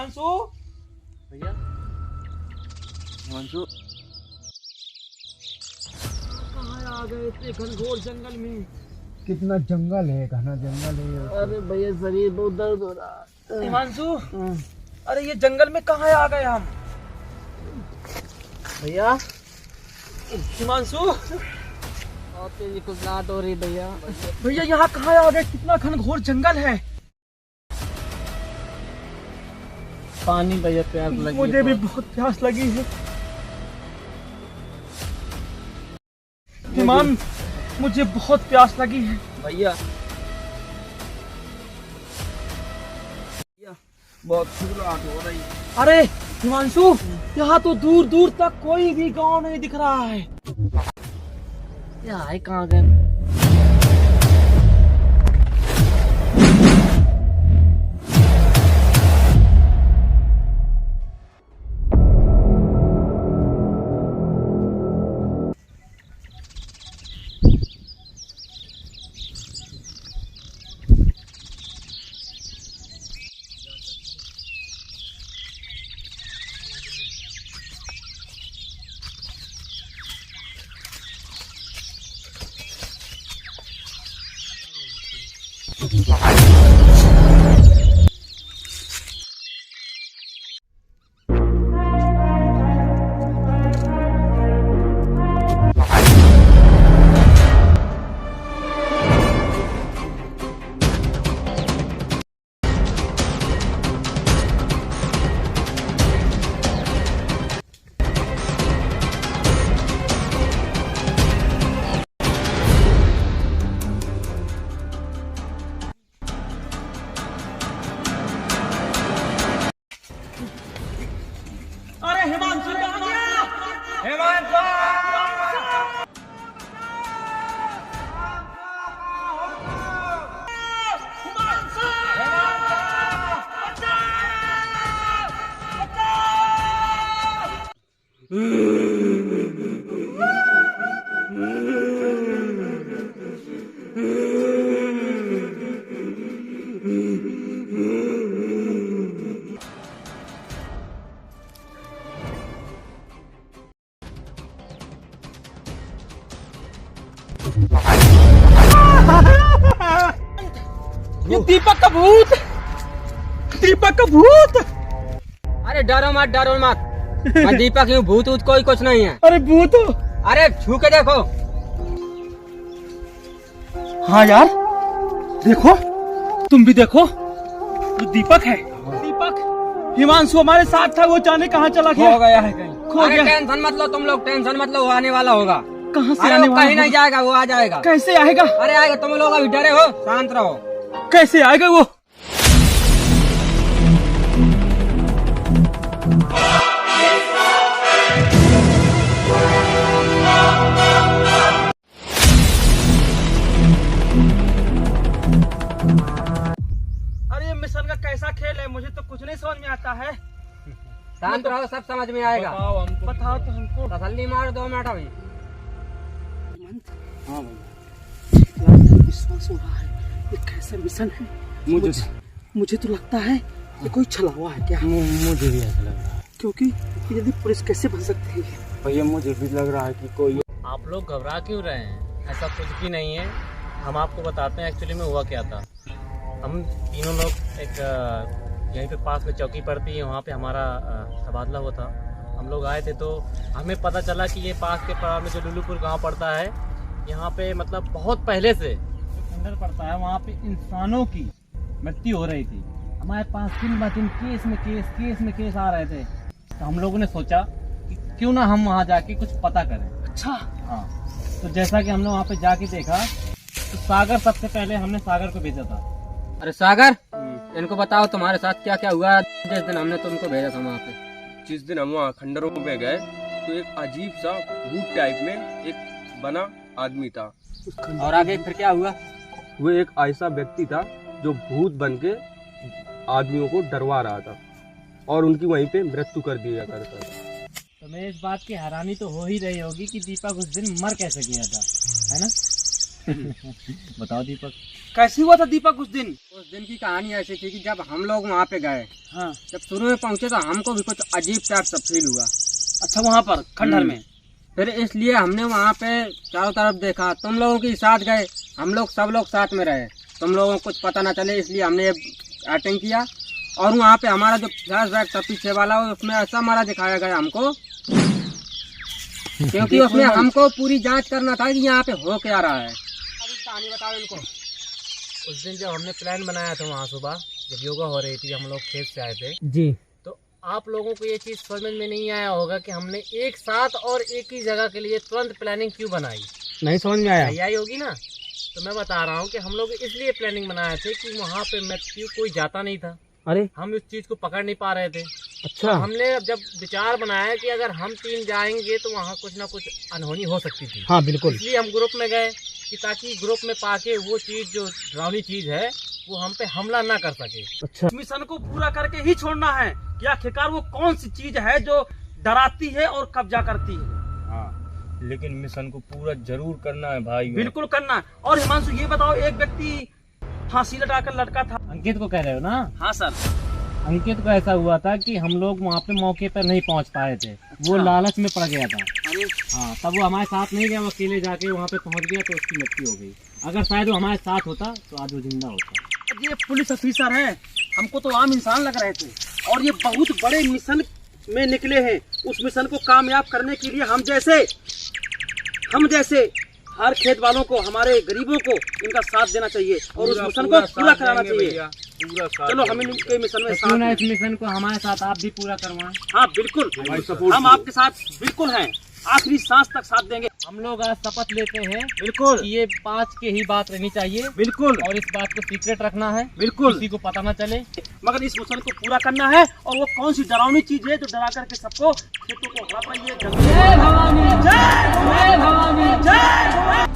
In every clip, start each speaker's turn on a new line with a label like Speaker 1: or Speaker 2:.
Speaker 1: हिमांशु
Speaker 2: भैया हिमांशु
Speaker 1: कहाँ आ गए इतने घनघोर जंगल में।
Speaker 3: कितना जंगल है, घना जंगल है।
Speaker 2: अरे भैया शरीर बहुत दर्द हो रहा है।
Speaker 1: हिमांशु अरे ये जंगल में कहाँ आ गए हम।
Speaker 2: भैया
Speaker 1: हिमांशु
Speaker 2: और तेजी घबराहट हो रही भैया।
Speaker 1: भैया यहाँ कहाँ आ गए, कितना घनघोर जंगल है।
Speaker 2: पानी भैया प्यास लगी।
Speaker 1: मुझे भी बहुत प्यास लगी है। हिमान मुझे बहुत प्यास लगी है।
Speaker 2: भैया बहुत घबराहट हो रही है।
Speaker 1: अरे हिमांशु यहाँ तो दूर दूर तक कोई भी गांव नहीं दिख रहा है।
Speaker 2: यहाँ कहाँ गए?
Speaker 1: अरे हिमांशु कहाँ गया? हिमांशु ये दीपक का भूत, दीपक का भूत।
Speaker 2: अरे डरो मत मैं दीपक हूँ, भूत वूत कोई कुछ नहीं है।
Speaker 1: अरे भूत।
Speaker 2: अरे छू के देखो।
Speaker 1: हाँ यार देखो, तुम भी देखो, ये दीपक है। दीपक हिमांशु हमारे साथ था, वो जाने कहाँ चला गया।
Speaker 2: खो गया है कहीं।
Speaker 1: खो
Speaker 2: अरे
Speaker 1: गया।
Speaker 2: टेंशन मत लो तुम लोग, टेंशन मत लो, वो आने वाला होगा।
Speaker 1: कहाँ से
Speaker 2: अरे
Speaker 1: आने
Speaker 2: वो
Speaker 1: वाला
Speaker 2: कहीं नहीं
Speaker 1: होगा?
Speaker 2: जाएगा, वो आ जाएगा।
Speaker 1: कैसे आएगा?
Speaker 2: अरे आएगा, तुम लोग अभी डरे हो, शांत रहो।
Speaker 1: कैसे आएगा वो? अरे ये मिशन का कैसा खेल है, मुझे तो कुछ नहीं समझ में आता है।
Speaker 2: शांत रहो, सब समझ में आएगा।
Speaker 1: बताओ तो हमको।
Speaker 2: तसल्ली मारो 2 मिनट अभी।
Speaker 1: हाँ भैया विश्वास हो रहा है, ये कैसा मिशन है। मुझे तो लगता है ये कोई छलावा है क्या।
Speaker 3: मुझे भी ऐसा लग रहा है,
Speaker 1: क्योंकि यदि पुलिस कैसे बन सकती है।
Speaker 3: भैया मुझे भी लग रहा है कि कोई।
Speaker 4: आप लोग घबरा क्यों रहे हैं? ऐसा कुछ भी नहीं है। हम आपको बताते हैं एक्चुअली में हुआ क्या था। हम तीनों लोग एक यहीं पे पास में चौकी पड़ती है, वहाँ पे हमारा तबादला हुआ था। हम लोग आए थे तो हमें पता चला कि ये पास के पड़ाव में जो लुलुपुर गांव पड़ता है, यहाँ पे मतलब बहुत पहले से जो खंडर पड़ता है, वहाँ पे इंसानों की मृत्यु हो रही थी। हमारे पास दिन ब दिन केस में केस आ रहे थे। तो हम लोगों ने सोचा कि क्यों ना हम वहाँ जाके कुछ पता करें।
Speaker 1: अच्छा
Speaker 4: हाँ, तो जैसा कि हमने वहाँ पे जाके देखा तो सागर, सबसे पहले हमने सागर को भेजा था।
Speaker 2: अरे सागर, इनको बताओ तुम्हारे साथ क्या क्या हुआ जिस दिन हमने तुमको भेजा था वहाँ पे।
Speaker 5: जिस दिन हम वहाँ खंडरों में गए तो एक अजीब सा भूत टाइप में एक बना आदमी था।
Speaker 2: और आगे फिर क्या हुआ?
Speaker 5: वो एक ऐसा व्यक्ति था जो भूत बन के आदमियों को डरवा रहा था और उनकी वहीं पे मृत्यु कर दिया करता था।
Speaker 4: तो मैं इस बात की हैरानी तो हो ही रही होगी कि दीपक उस दिन मर कैसे गया था, है ना? बताओ दीपक।
Speaker 1: कैसी हुआ था दीपक उस दिन?
Speaker 2: उस दिन की कहानी ऐसी थी कि जब हम लोग वहाँ पे गए,
Speaker 1: हाँ।
Speaker 2: जब शुरू में पहुँचे तो हमको भी कुछ अजीब टाइप सा फील हुआ।
Speaker 1: अच्छा, वहाँ पर खंडहर में?
Speaker 2: फिर इसलिए हमने वहाँ पे चारों तरफ देखा, तुम लोगों के साथ गए, हम लोग सब लोग साथ में रहे, तुम लोगों को कुछ पता ना चले, इसलिए हमने एक्टिंग किया। और वहाँ पे हमारा जो फ्लैशबैक था पीछे वाला, उसमें ऐसा हमारा दिखाया गया हमको, क्योंकि उसमें हमको पूरी जांच करना था कि यहाँ पे हो क्या रहा है। अभी कहानी बताओ इनको।
Speaker 4: उस दिन जब हमने प्लान बनाया था वहाँ सुबह जब योगा हो रही थी, हम लोग खेत से आए थे
Speaker 2: जी,
Speaker 4: तो आप लोगों को ये चीज़ समझ में नहीं आया होगा कि हमने एक साथ और एक ही जगह के लिए तुरंत प्लानिंग क्यों बनाई।
Speaker 2: नहीं समझ में आया।
Speaker 4: नहीं आई होगी ना, तो मैं बता रहा हूँ कि हम लोग इसलिए प्लानिंग बनाए थे कि वहाँ पे मैथ्यू कोई जाता नहीं था,
Speaker 2: अरे
Speaker 4: हम इस चीज़ को पकड़ नहीं पा रहे थे।
Speaker 2: अच्छा,
Speaker 4: हमने जब विचार बनाया कि अगर हम 3 जाएंगे तो वहाँ कुछ ना कुछ अनहोनी हो सकती थी।
Speaker 2: हाँ बिल्कुल।
Speaker 4: इसलिए हम ग्रुप में गए कि ताकि ग्रुप में पाके वो चीज़ जो डरावनी चीज़ है वो हम पे हमला ना कर सके।
Speaker 2: अच्छा,
Speaker 1: मिशन को पूरा करके ही छोड़ना है कि आखिरकार वो कौन सी चीज है जो डराती है और कब्जा करती है।
Speaker 3: हाँ, लेकिन मिशन को पूरा जरूर करना है भाई।
Speaker 1: बिल्कुल करना है। और हिमांशु ये बताओ, एक व्यक्ति फांसी लटाकर लटका था।
Speaker 4: अंकित को कह रहे हो ना?
Speaker 1: हाँ सर।
Speaker 4: अंकित को ऐसा हुआ था कि हम लोग वहाँ पे मौके पर नहीं पहुँच पाए थे, वो लालच में पड़ गया था।
Speaker 1: अरे
Speaker 4: हाँ, तब वो हमारे साथ नहीं गया, वो अकेले जाके वहाँ पे पहुँच गया तो उसकी मृत्यु हो गई। अगर शायद वो हमारे साथ होता तो आज वो जिंदा होता।
Speaker 1: ये पुलिस ऑफिसर है, हमको तो आम इंसान लग रहे थे, और ये बहुत बड़े मिशन में निकले हैं। उस मिशन को कामयाब करने के लिए हम जैसे हर खेत वालों को, हमारे गरीबों को इनका साथ देना चाहिए और उस मिशन को पूरा कराना चाहिए। चलो हम इनके मिशन में
Speaker 4: क्यों ना
Speaker 1: साथ
Speaker 4: इस मिशन को हमारे साथ आप भी पूरा करवाएं।
Speaker 1: हाँ बिल्कुल, हम आपके साथ बिल्कुल हैं, आखिरी सांस तक साथ देंगे।
Speaker 4: हम लोग आज शपथ लेते हैं
Speaker 1: बिल्कुल
Speaker 4: कि ये 5 की ही बात रहनी चाहिए,
Speaker 1: बिल्कुल
Speaker 4: और इस बात को सीक्रेट रखना है,
Speaker 1: बिल्कुल,
Speaker 4: किसी को पता ना चले।
Speaker 1: मगर इस मिशन को पूरा करना है। और वो कौन सी डरावनी चीज है जो डरा करके सबको खेतों को हड़प रही है? जय भवानी, जय भवानी, जय।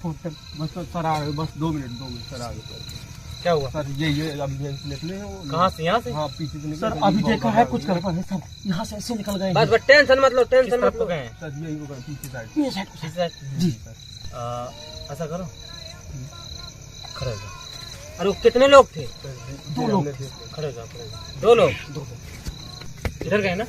Speaker 5: बस सर आ गए, बस 2 मिनट सर आ गए।
Speaker 4: क्या हुआ?
Speaker 5: सर ये अभी निकले हैं वो।
Speaker 4: कहाँ से? यहाँ से?
Speaker 5: हाँ पीछे से निकले।
Speaker 1: सर अभी देखा है कुछ गड़बड़ है सर, यहाँ से ऐसे निकल गए
Speaker 2: बस टेंशन मत लो,
Speaker 4: किस
Speaker 2: टेंशन
Speaker 4: तरफ
Speaker 2: मत लो।
Speaker 4: गए हैं?
Speaker 5: सर यही होगा पीछे साइड।
Speaker 1: ये साइड को।
Speaker 4: इस साइड?
Speaker 1: जी
Speaker 4: ऐसा करो, खड़े हो जाओ।
Speaker 2: अरे वो कितने लोग थे?
Speaker 1: 2 लोग।
Speaker 4: खड़े हो जाओ, खड़े हो जाओ।
Speaker 2: 2 लोग।
Speaker 4: इधर गए ना?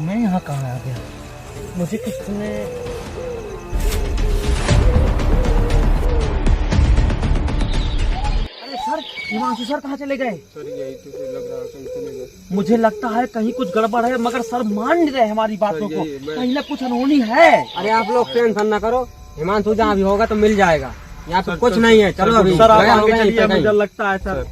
Speaker 1: मैं यहाँ कहाँ आ गया? मुझे किसने सर, हिमांशु सर कहाँ चले गए?
Speaker 5: सर यही तो लग रहा है चले गए।
Speaker 1: मुझे लगता है कहीं कुछ गड़बड़ है, मगर सर मान नहीं रहे हमारी बातों
Speaker 5: सर,
Speaker 1: को।
Speaker 5: यही मैं-
Speaker 1: कहीं ना कुछ अनहोनी है।
Speaker 2: अरे आप लोग टेंशन ना करो, हिमांशु जहाँ भी होगा तो मिल जाएगा। यहाँ पे
Speaker 5: सर,
Speaker 2: कुछ
Speaker 5: सर,
Speaker 2: नहीं है। चलो
Speaker 5: सर,
Speaker 2: अभी
Speaker 1: सर आप
Speaker 2: गया
Speaker 1: आगे
Speaker 2: होगा यहीं
Speaker 1: चलिए,
Speaker 2: पे
Speaker 1: मुझे
Speaker 2: कहीं।
Speaker 1: लगता है सर।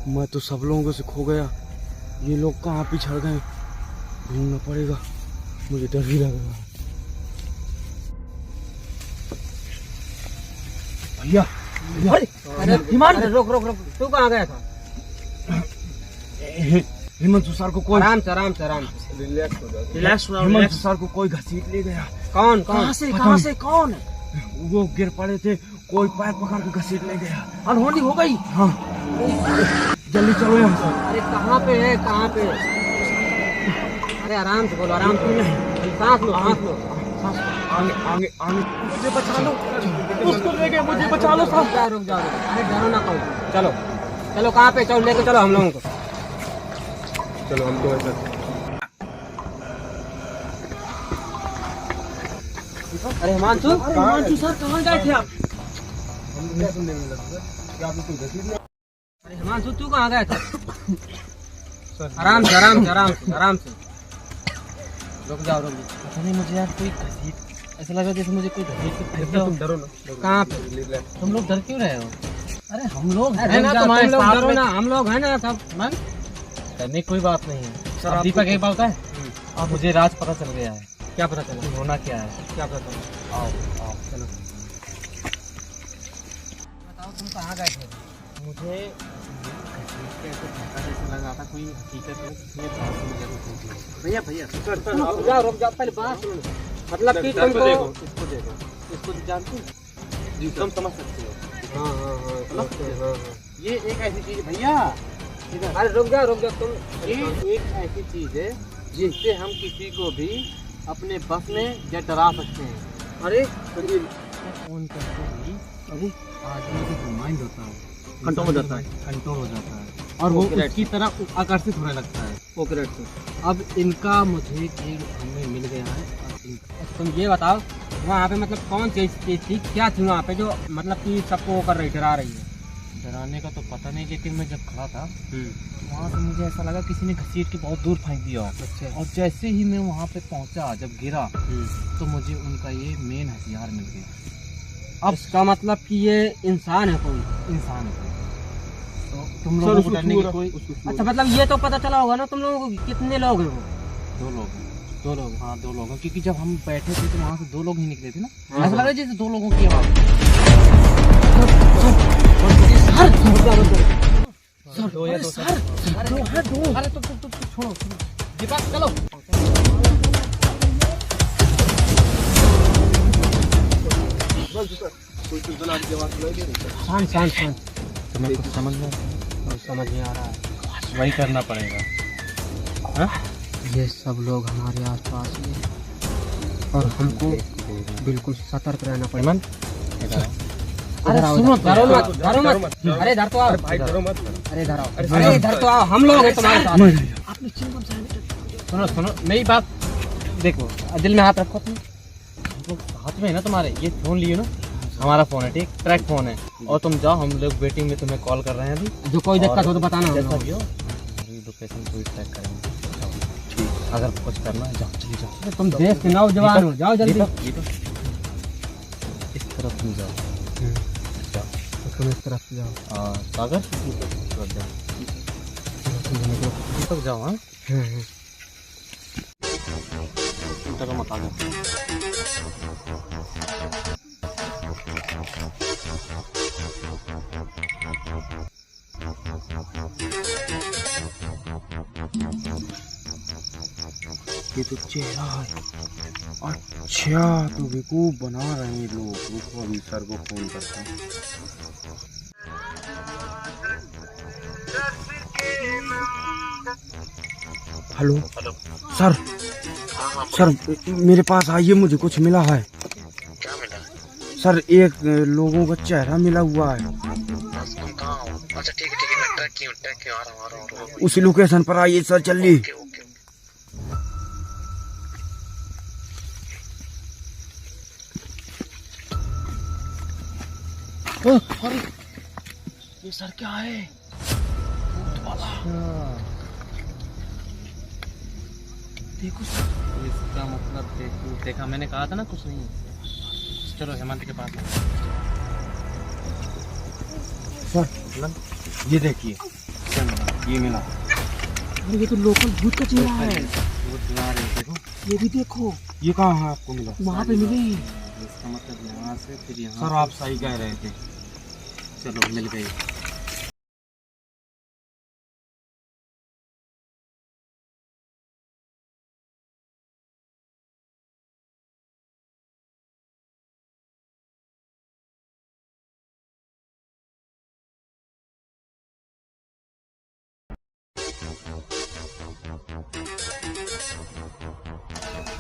Speaker 5: मैं तो सब लोगों से खो गया, ये लोग कहाँ पिछड़ गए, ढूंढना पड़ेगा, मुझे डर भी लग रहा है। भैया
Speaker 1: अरे हिमांशु
Speaker 2: अरे रुक रुक रुक, तू कहाँ गया था?
Speaker 5: हिमांशु सर को कोई
Speaker 2: आराम से आराम से आराम से।
Speaker 5: रिलैक्स हो जाओ।
Speaker 1: रिलैक्स हो जाओ,
Speaker 5: हिमांशु
Speaker 1: रिलैक्स।
Speaker 5: सर को कोई घसीट ले गया।
Speaker 2: कौन कौन?
Speaker 1: कहाँ से कहाँ से कौन?
Speaker 5: वो गिर पड़े थे, कोई पैर पकड़ के घसीट ले गया।
Speaker 1: अनहोनी हो गई।
Speaker 5: हाँ जल्दी चलो यहाँ से।
Speaker 2: अरे कहाँ पे है, कहाँ पे? अरे आराम से बोलो, आराम से। सांस लो, सांस लो।
Speaker 5: आगे आगे आगे।
Speaker 1: मुझे बचा लो, उसको ले गए, मुझे बचा लो
Speaker 2: रुक
Speaker 1: सर।
Speaker 2: जाओ रुक जाओ। अरे डरो ना कोई। चलो चलो, कहाँ पे? चलो लेके चलो हम लोगों को।
Speaker 5: चलो हम तो ऐसा।
Speaker 2: अरे हिमांशु,
Speaker 1: अरे हिमांशु सर कहाँ गए थे आप?
Speaker 5: हम सुनने में लगता है कि आपने कोई घसीट लिया।
Speaker 2: अरे हिमांशु तू कहाँ गया था?
Speaker 5: सर
Speaker 2: आराम से आराम से आराम से आराम से। रुक जाओ रुक जाओ।
Speaker 1: पता नहीं, मुझे यार कोई घसीट, ऐसा लगा जैसे मुझे कोई घसीट के फेंक दिया हो।
Speaker 5: तुम डरो ना।
Speaker 2: कहाँ पे?
Speaker 5: रिलैक्स।
Speaker 1: तुम लोग डर क्यों रहे हो? अरे हम लोग
Speaker 2: अरे
Speaker 1: हैं ना
Speaker 2: तुम
Speaker 1: तुम्हारे
Speaker 2: लोग
Speaker 1: साथ
Speaker 2: डरो
Speaker 1: में।
Speaker 2: ना, हम लोग हैं ना सब।
Speaker 4: मन करने की कोई बात नहीं है।
Speaker 5: सर,
Speaker 4: अब
Speaker 5: आपको-
Speaker 4: दीपक एक बात है, अब मुझे राज पता चल गया है।
Speaker 2: क्या पता चला?
Speaker 4: कि होना क्या है।
Speaker 2: क्या पता चला?
Speaker 4: आओ आओ।
Speaker 2: चलो बताओ, तुम कहाँ गए थे?
Speaker 4: मुझे ऐसा लग रहा था कोई हकीकत है, इसलिए बात मुझे रुक गई।
Speaker 1: भैया भैया
Speaker 2: रुक जाओ पहले बात सुनो। मतलब कि तुमको
Speaker 5: इसको देखो।
Speaker 1: इसको जानते हो?
Speaker 5: जी
Speaker 1: तुम समझ सकते हो।
Speaker 2: हाँ हाँ हाँ समझते हैं, हाँ हाँ।
Speaker 1: ये एक ऐसी चीज भैया, इधर
Speaker 2: अरे रुक जाओ तुम।
Speaker 1: ये एक ऐसी चीज है जिससे हम किसी को भी अपने बस में या डरा सकते हैं।
Speaker 2: अरे
Speaker 1: फोन करते ही अभी आदमी का जो माइंड होता है कंट्रोल हो जाता है और वो उसकी तरफ आकर्षित होने लगता है।
Speaker 2: ओके से।
Speaker 1: अब इनका मुझे एक हमें मिल गया है और इनका
Speaker 2: तुम ये बताओ, वहाँ पे मतलब कौन चीज थी, क्या थी वहाँ पे जो मतलब कि सबको वो कर रही, डरा रही है?
Speaker 4: डराने का तो पता नहीं, लेकिन मैं जब खड़ा था
Speaker 2: हम्म।
Speaker 4: वहाँ से मुझे ऐसा लगा किसी ने घसीट के बहुत दूर फेंक दिया।
Speaker 2: अच्छा।
Speaker 4: और जैसे ही मैं वहाँ पे पहुँचा, जब गिरा तो मुझे उनका ये मेन हथियार मिल गया।
Speaker 2: अब इसका मतलब कि ये इंसान है कोई?
Speaker 4: इंसान है। तो तुम
Speaker 5: सर,
Speaker 4: लोगों को
Speaker 5: उसको
Speaker 4: डरने की
Speaker 5: छुआ
Speaker 4: कोई
Speaker 2: अच्छा, मतलब ये तो पता चला होगा ना तुम लोगों को कितने लोग हैं वो?
Speaker 4: 2 लोग हैं।
Speaker 2: 2 लोग।
Speaker 4: हाँ 2 लोग हैं, क्योंकि जब हम बैठे थे तो वहाँ से 2 लोग ही निकले थे ना।
Speaker 2: हाँ,
Speaker 4: ऐसा लग
Speaker 2: हाँ।
Speaker 4: रहा है जैसे 2 लोगों की आवाज़। दो या दो सर। अरे तुम छोड़ो दीपक, चलो।
Speaker 2: शांत शांत शांत।
Speaker 4: तुम्हें कुछ समझ में
Speaker 2: समझ नहीं आ रहा है।
Speaker 4: वही करना पड़ेगा।
Speaker 2: ये सब लोग हमारे आसपास ही हैं और हमको बिल्कुल सतर्क रहना पड़ेगा। अरे सुनो, डरो मत, डरो मत। अरे इधर तो आओ।
Speaker 5: भाई डरो मत।
Speaker 2: अरे इधर आओ, अरे इधर तो आओ, हम लोग हैं तुम्हारे साथ।
Speaker 4: सुनो सुनो मेरी बात, देखो दिल में हाथ रखो तुम। हमको हाथ में है ना तुम्हारे ये फोन लिए ना, हमारा फोन है, ठीक, ट्रैक फोन है। और तुम जाओ, हम लोग वेटिंग में तुम्हें कॉल कर रहे हैं अभी।
Speaker 2: जो कोई दिक्कत हो तो बताना हम
Speaker 4: जैसा
Speaker 2: लोगों
Speaker 4: भी हो हमारी लोकेशन पूरी ट्रैक करेंगे। ठीक, अगर कुछ करना है जाओ, चली जाओ।
Speaker 2: को। तुम देश के नौजवान हो, जाओ जल्दी।
Speaker 4: इस तरफ तुम जाओ,
Speaker 2: तुम इस तरफ से जाओ।
Speaker 4: सागर तरफ जाओ। दीपक जाओ। हाँ डरो मत, आ जाओ।
Speaker 5: ये तो चेहरा है। अच्छा, तो बेवकूफ बना रहे हैं लोग। रुको अभी सर को फोन करता हूँ। हेलो सर, सर मेरे पास आइए, मुझे कुछ मिला है।
Speaker 6: क्या मिला?
Speaker 5: सर एक लोगों का चेहरा मिला हुआ है।
Speaker 6: तुम कहाँ हो? अच्छा ठीक है मैं ट्रैक की हूँ, आ रहा हूँ।
Speaker 5: उसी लोकेशन पर आइए सर, जल्दी।
Speaker 6: Okay okay.
Speaker 1: अरे ये सर क्या है?
Speaker 4: देखो सर, इसका मतलब देखा, मैंने कहा था ना कुछ नहीं। चलो हेमंत के पास।
Speaker 5: सर ये देखिए, ये मिला।
Speaker 1: अरे ये तो लोकल भूत का चेहरा है।
Speaker 4: वो दिखा रहे, देखो
Speaker 1: ये भी देखो,
Speaker 5: ये कहाँ है आपको मिला?
Speaker 1: वहाँ पे मिली।
Speaker 4: इसका मतलब यहाँ से फिर यहाँ।
Speaker 5: सर आप सही कह रहे थे।
Speaker 4: चलो मिल गई।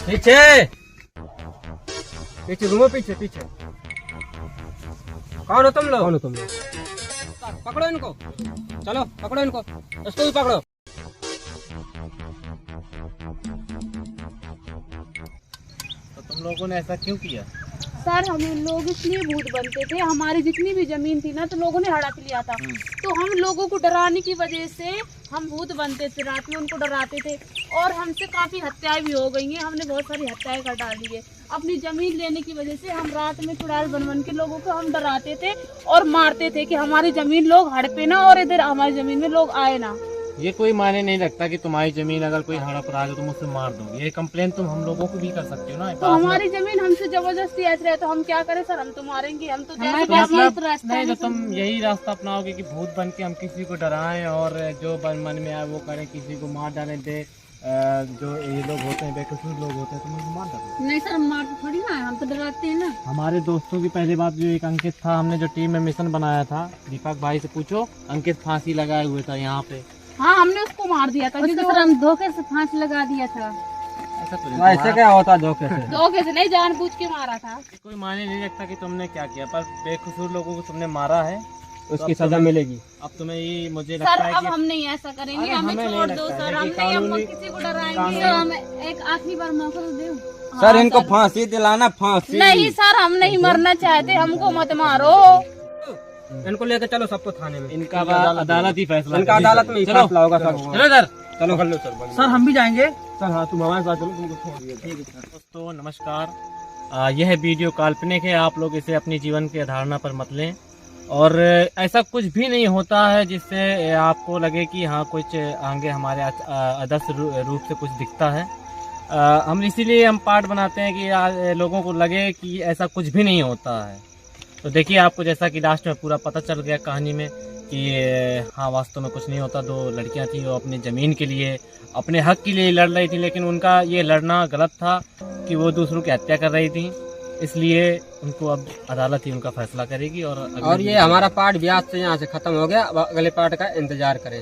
Speaker 2: पीछे पीछे घूमो, पीछे पीछे। कौन हो तुम लोग?
Speaker 5: कौन हो तुम लोग?
Speaker 2: पकड़ो इनको, चलो पकड़ो इनको, इसको भी पकड़ो।
Speaker 4: तो तुम लोगों ने ऐसा क्यों किया?
Speaker 7: सर हम लोग इसलिए भूत बनते थे, हमारी जितनी भी जमीन थी ना तो लोगों ने हड़प लिया था, तो हम लोगों को डराने की वजह से हम भूत बनते थे, रात में उनको डराते थे और हमसे काफी हत्याएं भी हो गई हैं। हमने बहुत सारी हत्याएं कर डाली है अपनी जमीन लेने की वजह से। हम रात में चुड़ैल बन बन के लोगों को हम डराते थे और मारते थे कि हमारी जमीन लोग हड़पे ना और इधर हमारी जमीन में लोग आए ना।
Speaker 4: ये कोई मायने नहीं रखता कि तुम्हारी जमीन अगर कोई हड़प रहा है तो तुम उससे मार दो। ये कंप्लेन तुम हम लोगों को भी कर सकते हो ना।
Speaker 7: तो हमारी जमीन हमसे जबरदस्ती ऐसे रहे तो हम क्या करें सर? हम तो मारेंगे, हम तो
Speaker 4: मतलब नहीं, तो तुम यही रास्ता अपनाओगे कि भूत बन के हम किसी को डराएं और जो मन में आए वो करें, किसी को मार डालें दे। जो ये लोग होते हैं बेकसूर लोग होते हैं, तुम उनको मार डालो।
Speaker 7: नहीं सर, हम मार थोड़ी ना है, हम तो डराते हैं ना।
Speaker 4: हमारे दोस्तों की पहली बात जो एक अंकित था, हमने जो टीम में मिशन बनाया था, दीपक भाई से पूछो, अंकित फांसी लगाए हुए था यहाँ पे।
Speaker 7: हाँ हमने उसको मार दिया था क्योंकि सर हम धोखे से फांसी लगा दिया था।
Speaker 4: ऐसा तो नहीं,
Speaker 2: ऐसे क्या होता धोखे से?
Speaker 7: धोखे से नहीं, जानबूझ के मारा था।
Speaker 4: कोई मायने नहीं रखता कि तुमने क्या किया, पर बेकसूर लोगों को तुमने मारा है,
Speaker 2: उसकी सजा मिलेगी।
Speaker 4: अब तुम्हें ये मुझे
Speaker 7: सर
Speaker 4: लगता है
Speaker 7: अब
Speaker 4: कि
Speaker 7: हम नहीं ऐसा करेंगे,
Speaker 4: अरे
Speaker 7: हमें
Speaker 4: हमें
Speaker 7: छोड़
Speaker 4: नहीं
Speaker 7: दो
Speaker 4: लगता
Speaker 7: सर,
Speaker 4: है
Speaker 7: हम
Speaker 4: कि
Speaker 7: नहीं, हम
Speaker 4: कानूनी-
Speaker 7: किसी को डराएंगे।
Speaker 4: कानूनी-
Speaker 7: सर हमें एक आखिरी बार मौका तो दो।
Speaker 2: सर
Speaker 7: हाँ,
Speaker 2: इनको
Speaker 7: सर।
Speaker 2: फांसी दिलाना, फांसी।
Speaker 7: नहीं सर, हम नहीं मरना चाहते, हमको मत मारो।
Speaker 2: इनको लेकर चलो सबको थाने में।
Speaker 4: इनका अदालत ही फैसला
Speaker 2: इनका
Speaker 4: करेगी।
Speaker 2: अदालत में ही
Speaker 4: चलो
Speaker 2: फैसला होगा सब।
Speaker 4: चलो इधर।
Speaker 2: चलो कर लो
Speaker 1: सर हम भी जाएंगे।
Speaker 5: सर हाँ, तुम हमारे साथ चलो, तुमको छोड़ दिया।
Speaker 4: दोस्तों नमस्कार। यह वीडियो काल्पनिक है, आप लोग इसे अपनी जीवन की धारणा पर मत लें और ऐसा कुछ भी नहीं होता है जिससे आपको लगे कि हाँ कुछ आगे हमारे आदर्श रूप से कुछ दिखता है। हम इसीलिए हम पार्ट बनाते हैं कि लोगों को लगे कि ऐसा कुछ भी नहीं होता है। तो देखिए आपको जैसा कि लास्ट में पूरा पता चल गया कहानी में कि हाँ वास्तव में कुछ नहीं होता। दो लड़कियां थी, वो अपनी ज़मीन के लिए, अपने हक के लिए लड़ रही थी, लेकिन उनका ये लड़ना गलत था कि वो दूसरों की हत्या कर रही थी। इसलिए उनको अब अदालत ही उनका फैसला करेगी। और
Speaker 2: ये हमारा पार्ट ब्याज से यहाँ से खत्म हो गया। अब अगले पार्ट का इंतजार करें।